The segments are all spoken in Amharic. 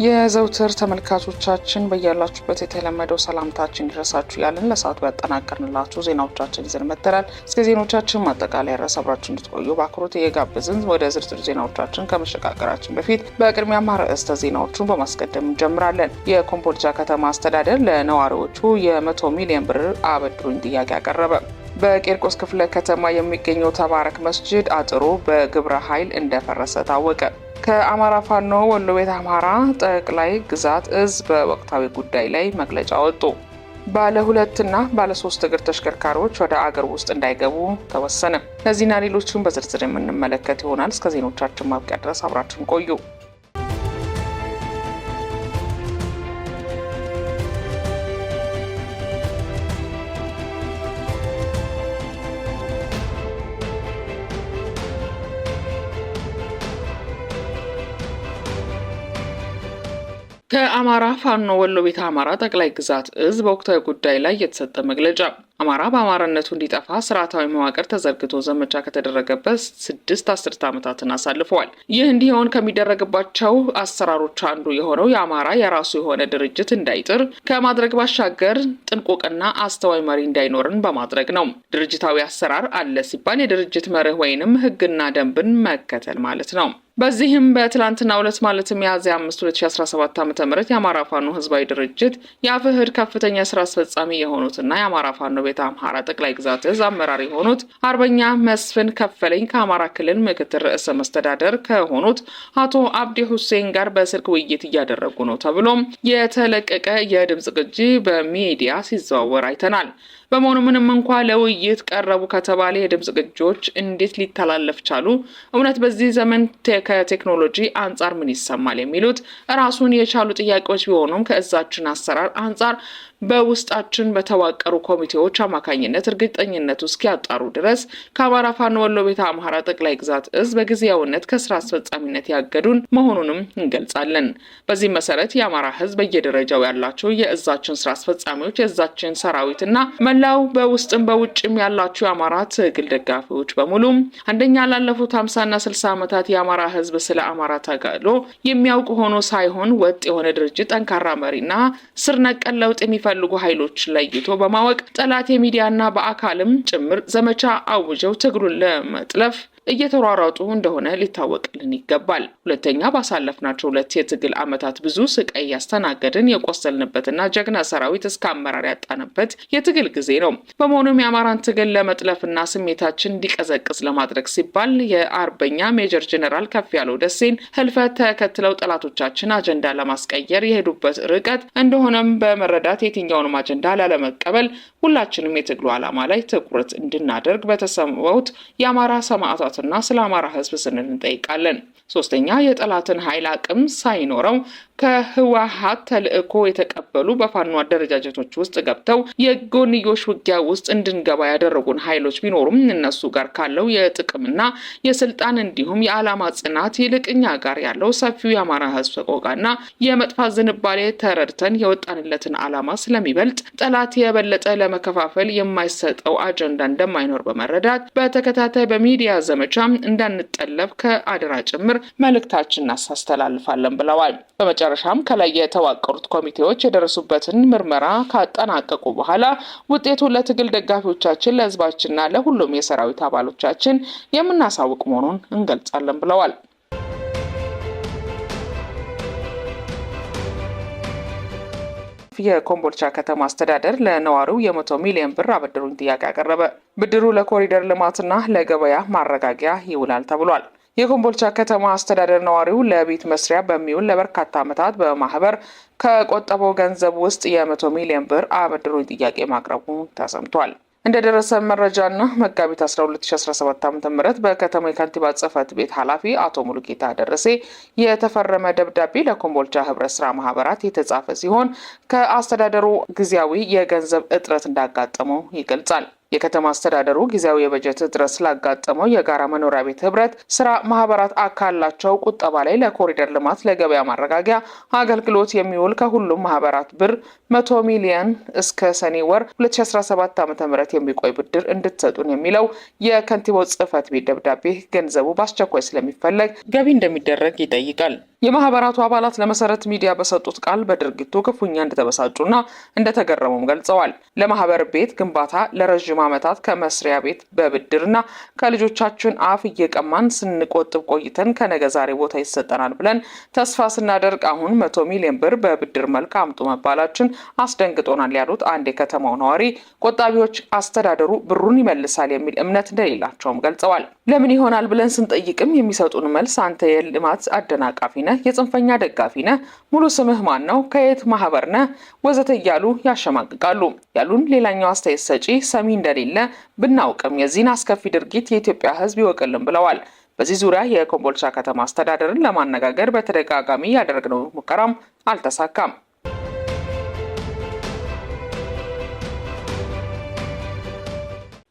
የዘውትር ተመልካቾቻችን በያላችሁበት የተለመደው ሰላምታችን ይድረሳችሁ ያለን ለሰዓቱ ያጠናቀርንላችሁ ዜናዎቻችን ይዘን መጥተናል። እስከ ዜናዎቻችን ማጠቃለያ ድረስ አብራችሁ እንድትቆዩ በአክብሮት እየጋበዝን ወደ ዝርዝር ዜናዎቻችን ከመሸጋገራችን በፊት በቅድሚያ አርዕስተ ዜናዎቹን በማስቀደም እንጀምራለን። የኮምቦልቻ ከተማ አስተዳደር ለነዋሪዎቹ የ100 ሚሊዮን ብር አበድሩኝ ጥያቄ አቀረበ። በቂርቆስ ክፍለ ከተማ የሚገኘው ተባረክ መስጂድ አጥሩ በግብረ ኃይል እንደፈረሰ ታወቀ። ከአማራ ፋኖ ወሎ ቤተ አማራ ጠቅላይ ግዛት እዝ በወቅታዊ ጉዳይ ላይ መግለጫ ወጡ። ባለ 2 እና ባለ 3 እግር ተሽከርካሪዎች ወደ አገር ውስጥ እንዳይገቡ ተወሰነ። እነዚህና ሌሎችን በዝርዝር የምንመለከት ይሆናል። እስከ ዜናዎቻችን ማብቂያ ድረስ አብራችን ቆዩ። ከአማራ ፋኖ ወሎ ቤተ አማራ ጠቅላይ ግዛት እዝ በወቅታዊ ጉዳይ ላይ የተሰጠ መግለጫ። አማራ በአማራነቱ እንዲጠፋ ስርዓታዊ መዋቅር ተዘርግቶ ዘመቻ ከተደረገበት 6 አስርት ዓመታትን አሳልፈዋል። ይህ እንዲሆን ከሚደረግባቸው አሰራሮች አንዱ የሆነው የአማራ የራሱ የሆነ ድርጅት እንዳይጥር ከማድረግ ባሻገር ጥንቁቅና አስተዋይ መሪ እንዳይኖርን በማድረግ ነው። ድርጅታዊ አሰራር አለ ሲባል የድርጅት መርህ ወይንም ሕግና ደንብን መከተል ማለት ነው። በዚህም በትላንትና ዕለት ማለትም ሚያዝያ 5 2017 ዓ.ም የአማራ ፋኖ ህዝባዊ ድርጅት የአፍህድ ከፍተኛ ስራ አስፈጻሚ የሆኑትና የአማራ ፋኖ ቤተ አምሐራ ጠቅላይ ግዛት እዝ አመራር የሆኑት አርበኛ መስፍን ከፈለኝ ከአማራ ክልል ምክትል ርዕሰ መስተዳደር ከሆኑት አቶ አብዲ ሁሴን ጋር በስልክ ውይይት እያደረጉ ነው ተብሎም የተለቀቀ የድምጽ ቅጂ በሚዲያ ሲዘዋወር አይተናል። በመሆኑ ምንም እንኳ ለውይይት ቀረቡ ከተባለ የድምጽ ቅጂዎች እንዴት ሊተላለፍ ቻሉ? እውነት በዚህ ዘመን ከቴክኖሎጂ አንጻር ምን ይሰማል? የሚሉት ራሱን የቻሉ ጥያቄዎች ቢሆኑም ከእዛችን አሰራር አንጻር በውስጣችን በተዋቀሩ ኮሚቴዎች አማካኝነት እርግጠኝነቱ እስኪያጣሩ ድረስ ከአማራ ፋኖ ወሎ ቤተ አምሐራ ጠቅላይ ግዛት እዝ በጊዜያዊነት ከስራ አስፈጻሚነት ያገዱን መሆኑንም እንገልጻለን። በዚህ መሰረት የአማራ ህዝብ በየደረጃው ያላቸው የእዛችን ስራ አስፈጻሚዎች፣ የእዛችን ሰራዊትና መላው በውስጥም በውጭም ያላቸው የአማራ ትግል ደጋፊዎች በሙሉ አንደኛ ላለፉት 50 እና 60 ዓመታት የአማራ ህዝብ ስለ አማራ ተጋድሎ የሚያውቅ ሆኖ ሳይሆን ወጥ የሆነ ድርጅት፣ ጠንካራ መሪና ስር ነቀል ለውጥ የሚፈልጉ ኃይሎች ለይቶ በማወቅ ጠላት የሚዲያና በአካልም ጭምር ዘመቻ አውጀው ትግሉን ለመጥለፍ እየተሯሯጡ እንደሆነ ሊታወቅልን ይገባል። ሁለተኛ ባሳለፍናቸው 2 የትግል ዓመታት ብዙ ስቃይ ያስተናገድን የቆሰልንበትና ጀግና ሰራዊት እስከ አመራር ያጣንበት የትግል ጊዜ ነው። በመሆኑም የአማራን ትግል ለመጥለፍና ስሜታችን እንዲቀዘቅዝ ለማድረግ ሲባል የአርበኛ ሜጀር ጀነራል ከፍያለው ደሴን ህልፈት ተከትለው ጠላቶቻችን አጀንዳ ለማስቀየር የሄዱበት ርቀት እንደሆነም በመረዳት የትኛውንም አጀንዳ ላለመቀበል ሁላችንም የትግሉ ዓላማ ላይ ትኩረት እንድናደርግ በተሰማውት የአማራ ሰማዕታት እና ስለ አማራ ህዝብ ስንል እንጠይቃለን። ሶስተኛ የጠላትን ኃይል አቅም ሳይኖረው ከህወሓት ተልእኮ የተቀበሉ በፋኖ አደረጃጀቶች ውስጥ ገብተው የጎንዮሽ ውጊያ ውስጥ እንድንገባ ያደረጉን ኃይሎች ቢኖሩም እነሱ ጋር ካለው የጥቅምና የስልጣን እንዲሁም የዓላማ ጽናት ይልቅኛ ጋር ያለው ሰፊው የአማራ ህዝብ ሰቆቃና የመጥፋት ዝንባሌ ተረድተን የወጣንለትን ዓላማ ስለሚበልጥ ጠላት የበለጠ ለመከፋፈል የማይሰጠው አጀንዳ እንደማይኖር በመረዳት በተከታታይ በሚዲያ ዘመቻ እንዳንጠለፍ ከአደራ ጭምር መልእክታችንን እናስተላልፋለን ብለዋል። በመጨረሻም ከላይ የተዋቀሩት ኮሚቴዎች የደረሱበትን ምርመራ ካጠናቀቁ በኋላ ውጤቱን ለትግል ደጋፊዎቻችን፣ ለህዝባችንና ለሁሉም የሰራዊት አባሎቻችን የምናሳውቅ መሆኑን እንገልጻለን ብለዋል። የኮምቦልቻ ከተማ አስተዳደር ለነዋሪው የ100 ሚሊዮን ብር አበድሩኝ ጥያቄ አቀረበ። ብድሩ ለኮሪደር ልማትና ለገበያ ማረጋጊያ ይውላል ተብሏል። የኮምቦልቻ ከተማ አስተዳደር ነዋሪው ለቤት መስሪያ በሚውል ለበርካታ ዓመታት በማህበር ከቆጠበው ገንዘብ ውስጥ የ100 ሚሊዮን ብር አበድሩኝ ጥያቄ ማቅረቡ ተሰምቷል። እንደደረሰ መረጃና መጋቢት 12 2017 ዓ.ም በከተማ የከንቲባ ጽሕፈት ቤት ኃላፊ አቶ ሙሉጌታ ደረሴ የተፈረመ ደብዳቤ ለኮምቦልቻ ህብረት ስራ ማህበራት የተጻፈ ሲሆን ከአስተዳደሩ ጊዜያዊ የገንዘብ እጥረት እንዳጋጠመው ይገልጻል። የከተማ አስተዳደሩ ጊዜያዊ የበጀት እጥረት ስላጋጠመው የጋራ መኖሪያ ቤት ህብረት ስራ ማህበራት አካላቸው ቁጠባ ላይ ለኮሪደር ልማት፣ ለገበያ ማረጋጊያ አገልግሎት የሚውል ከሁሉም ማህበራት ብር 100 ሚሊዮን እስከ ሰኔ ወር 2017 ዓ.ም የሚቆይ ብድር እንድትሰጡን የሚለው የከንቲባው ጽሕፈት ቤት ደብዳቤ ገንዘቡ በአስቸኳይ ስለሚፈለግ ገቢ እንደሚደረግ ይጠይቃል። የማህበራቱ አባላት ለመሰረት ሚዲያ በሰጡት ቃል በድርጊቱ ክፉኛ እንደተበሳጩና እንደተገረሙም ገልጸዋል። ለማህበር ቤት ግንባታ ለረጅም ዓመታት ከመስሪያ ቤት በብድርና ከልጆቻችን አፍ እየቀማን ስንቆጥብ ቆይተን ከነገ ዛሬ ቦታ ይሰጠናል ብለን ተስፋ ስናደርግ አሁን 100 ሚሊዮን ብር በብድር መልክ አምጡ መባላችን አስደንግጦናል ያሉት አንድ የከተማው ነዋሪ ቆጣቢዎች አስተዳደሩ ብሩን ይመልሳል የሚል እምነት እንደሌላቸውም ገልጸዋል። ለምን ይሆናል ብለን ስንጠይቅም የሚሰጡን መልስ አንተ የልማት አደናቃፊ ነህ፣ የጽንፈኛ ደጋፊ ነህ፣ ሙሉ ስምህ ማን ነው፣ ከየት ማህበር ነህ ወዘተ እያሉ ያሸማቅቃሉ ያሉን ሌላኛው አስተያየት ሰጪ ሰሚ እንደሌለ ብናውቅም የዚህን አስከፊ ድርጊት የኢትዮጵያ ሕዝብ ይወቅልን ብለዋል። በዚህ ዙሪያ የኮምቦልቻ ከተማ አስተዳደርን ለማነጋገር በተደጋጋሚ ያደረግነው ሙከራም አልተሳካም።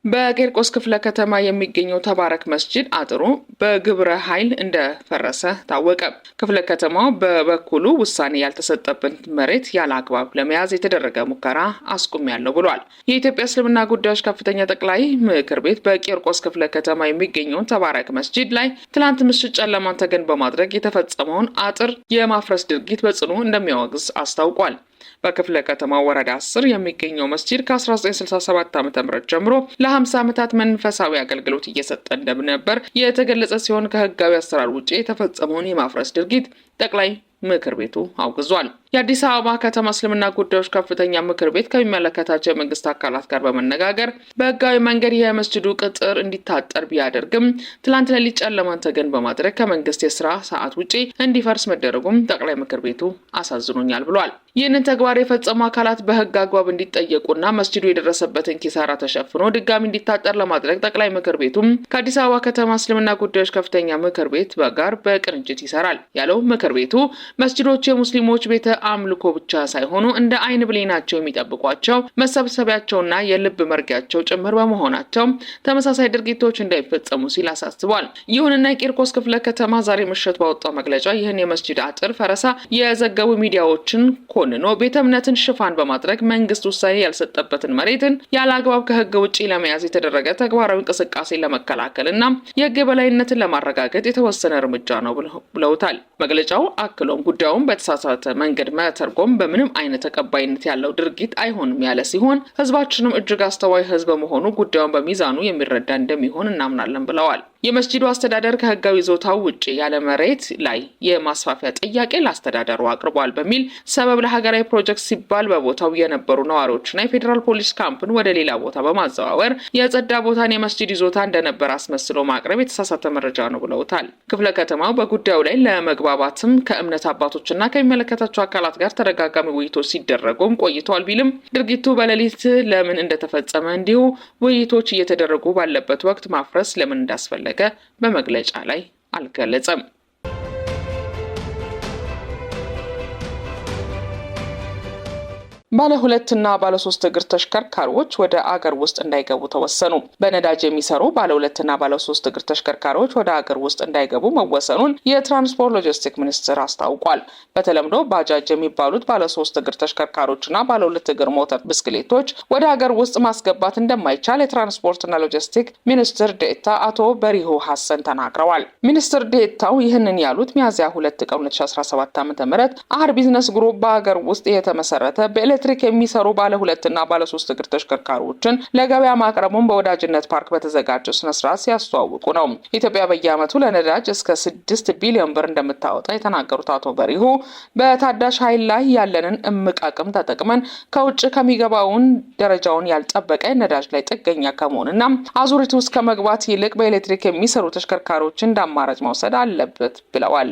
በቂርቆስ ክፍለ ከተማ የሚገኘው ተባረክ መስጂድ አጥሩ በግብረ ኃይል እንደፈረሰ ታወቀ። ክፍለ ከተማው በበኩሉ ውሳኔ ያልተሰጠበት መሬት ያለ አግባብ ለመያዝ የተደረገ ሙከራ አስቁሜያለሁ ብሏል። የኢትዮጵያ እስልምና ጉዳዮች ከፍተኛ ጠቅላይ ምክር ቤት በቂርቆስ ክፍለ ከተማ የሚገኘውን ተባረክ መስጂድ ላይ ትላንት ምሽት ጨለማን ተገን በማድረግ የተፈጸመውን አጥር የማፍረስ ድርጊት በጽኑ እንደሚያወግዝ አስታውቋል። በክፍለ ከተማው ወረዳ 10 የሚገኘው መስጂድ ከ1967 ዓ.ም ጀምሮ ለ50 ዓመታት መንፈሳዊ አገልግሎት እየሰጠ እንደነበር የተገለጸ ሲሆን ከህጋዊ አሰራር ውጪ የተፈጸመውን የማፍረስ ድርጊት ጠቅላይ ምክር ቤቱ አውግዟል። የአዲስ አበባ ከተማ እስልምና ጉዳዮች ከፍተኛ ምክር ቤት ከሚመለከታቸው የመንግስት አካላት ጋር በመነጋገር በህጋዊ መንገድ የመስጂዱ ቅጥር እንዲታጠር ቢያደርግም ትላንት ሌሊት ጨለማን ተገን በማድረግ ከመንግስት የስራ ሰዓት ውጪ እንዲፈርስ መደረጉም ጠቅላይ ምክር ቤቱ አሳዝኖኛል ብሏል። ይህንን ተግባር የፈጸሙ አካላት በህግ አግባብ እንዲጠየቁና መስጂዱ የደረሰበትን ኪሳራ ተሸፍኖ ድጋሚ እንዲታጠር ለማድረግ ጠቅላይ ምክር ቤቱም ከአዲስ አበባ ከተማ እስልምና ጉዳዮች ከፍተኛ ምክር ቤት ጋር በቅንጅት ይሰራል ያለው ምክር ቤቱ መስጂዶች የሙስሊሞች ቤተ አምልኮ ብቻ ሳይሆኑ እንደ አይን ብሌናቸው የሚጠብቋቸው መሰብሰቢያቸውና የልብ መርጊያቸው ጭምር በመሆናቸው ተመሳሳይ ድርጊቶች እንዳይፈጸሙ ሲል አሳስቧል። ይሁንና የቂርቆስ ክፍለ ከተማ ዛሬ ምሽት ባወጣው መግለጫ ይህን የመስጂድ አጥር ፈረሳ የዘገቡ ሚዲያዎችን ኮንኖ ቤተ እምነትን ሽፋን በማድረግ መንግስት ውሳኔ ያልሰጠበትን መሬትን ያለ አግባብ ከህግ ውጪ ለመያዝ የተደረገ ተግባራዊ እንቅስቃሴ ለመከላከልና የህግ የበላይነትን ለማረጋገጥ የተወሰነ እርምጃ ነው ብለውታል። መግለጫው አክሎም ጉዳዩን በተሳሳተ መንገድ መተርጎም በምንም አይነት ተቀባይነት ያለው ድርጊት አይሆንም ያለ ሲሆን ህዝባችንም እጅግ አስተዋይ ህዝብ በመሆኑ ጉዳዩን በሚዛኑ የሚረዳ እንደሚሆን እናምናለን ብለዋል። የመስጂዱ አስተዳደር ከህጋዊ ይዞታው ውጪ ያለ መሬት ላይ የማስፋፊያ ጥያቄ ለአስተዳደሩ አቅርቧል በሚል ሰበብ ለሀገራዊ ፕሮጀክት ሲባል በቦታው የነበሩ ነዋሪዎችና የፌዴራል ፖሊስ ካምፕን ወደ ሌላ ቦታ በማዘዋወር የጸዳ ቦታን የመስጂድ ይዞታ እንደነበር አስመስሎ ማቅረብ የተሳሳተ መረጃ ነው ብለውታል። ክፍለ ከተማው በጉዳዩ ላይ ለመግባባትም ከእምነት አባቶችና ከሚመለከታቸው አካላት ጋር ተደጋጋሚ ውይይቶች ሲደረጉም ቆይተዋል ቢልም ድርጊቱ በሌሊት ለምን እንደተፈጸመ እንዲሁ ውይይቶች እየተደረጉ ባለበት ወቅት ማፍረስ ለምን እንዳስፈለገ በመግለጫ ላይ አልገለጸም። ባለ 2 እና ባለ 3 እግር ተሽከርካሪዎች ወደ አገር ውስጥ እንዳይገቡ ተወሰኑ። በነዳጅ የሚሰሩ ባለ 2 እና ባለ 3 እግር ተሽከርካሪዎች ወደ አገር ውስጥ እንዳይገቡ መወሰኑን የትራንስፖርት ሎጂስቲክ ሚኒስቴር አስታውቋል። በተለምዶ ባጃጅ የሚባሉት ባለ 3 እግር ተሽከርካሪዎችና ባለ 2 እግር ሞተር ብስክሌቶች ወደ አገር ውስጥ ማስገባት እንደማይቻል የትራንስፖርትና ሎጂስቲክ ሚኒስትር ዴኤታ አቶ በሪሁ ሐሰን ተናግረዋል። ሚኒስትር ዴኤታው ይህንን ያሉት ሚያዝያ 2 ቀን 2017 ዓ.ም አህር ቢዝነስ ግሩፕ በአገር ውስጥ የተመሰረተ ኤሌክትሪክ የሚሰሩ ባለ 2 እና ባለ 3 እግር ተሽከርካሪዎችን ለገበያ ማቅረቡን በወዳጅነት ፓርክ በተዘጋጀው ስነ ስርዓት ሲያስተዋውቁ ነው። ኢትዮጵያ በየዓመቱ ለነዳጅ እስከ 6 ቢሊዮን ብር እንደምታወጣ የተናገሩት አቶ በሪሁ በታዳሽ ኃይል ላይ ያለንን እምቅ አቅም ተጠቅመን ከውጭ ከሚገባውን ደረጃውን ያልጠበቀ ነዳጅ ላይ ጥገኛ ከመሆንና አዙሪት ውስጥ ከመግባት ይልቅ በኤሌክትሪክ የሚሰሩ ተሽከርካሪዎችን እንደ አማራጭ መውሰድ አለበት ብለዋል።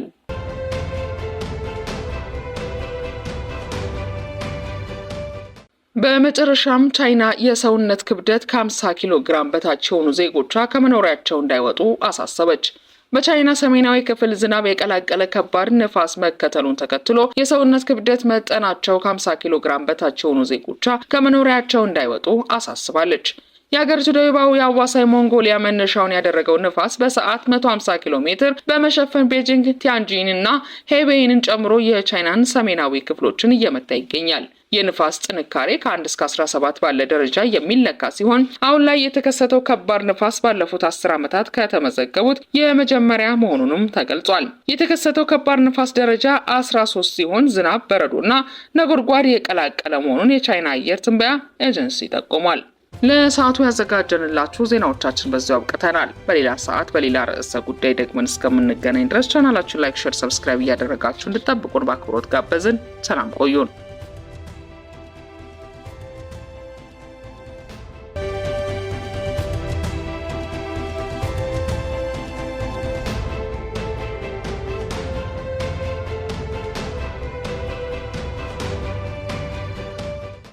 በመጨረሻም ቻይና የሰውነት ክብደት ከ50 ኪሎ ግራም በታች የሆኑ ዜጎቿ ከመኖሪያቸው እንዳይወጡ አሳሰበች። በቻይና ሰሜናዊ ክፍል ዝናብ የቀላቀለ ከባድ ንፋስ መከተሉን ተከትሎ የሰውነት ክብደት መጠናቸው ከ50 ኪሎ ግራም በታች የሆኑ ዜጎቿ ከመኖሪያቸው እንዳይወጡ አሳስባለች። የሀገሪቱ ደቡባዊ አዋሳኝ ሞንጎሊያ መነሻውን ያደረገው ንፋስ በሰዓት 150 ኪሎ ሜትር በመሸፈን ቤጂንግ፣ ቲያንጂን እና ሄቤይንን ጨምሮ የቻይናን ሰሜናዊ ክፍሎችን እየመታ ይገኛል። የንፋስ ጥንካሬ ከ1 እስከ 17 ባለ ደረጃ የሚለካ ሲሆን አሁን ላይ የተከሰተው ከባድ ንፋስ ባለፉት 10 ዓመታት ከተመዘገቡት የመጀመሪያ መሆኑንም ተገልጿል። የተከሰተው ከባድ ንፋስ ደረጃ 13 ሲሆን ዝናብ፣ በረዶና ነጎድጓድ የቀላቀለ መሆኑን የቻይና አየር ትንበያ ኤጀንሲ ጠቁሟል። ለሰዓቱ ያዘጋጀንላችሁ ዜናዎቻችን በዚያው አብቅተናል። በሌላ ሰዓት በሌላ ርዕሰ ጉዳይ ደግመን እስከምንገናኝ ድረስ ቻናላችንን ላይክ፣ ሼር፣ ሰብስክራይብ እያደረጋችሁ እንድትጠብቁን በአክብሮት ጋበዝን። ሰላም ቆዩን።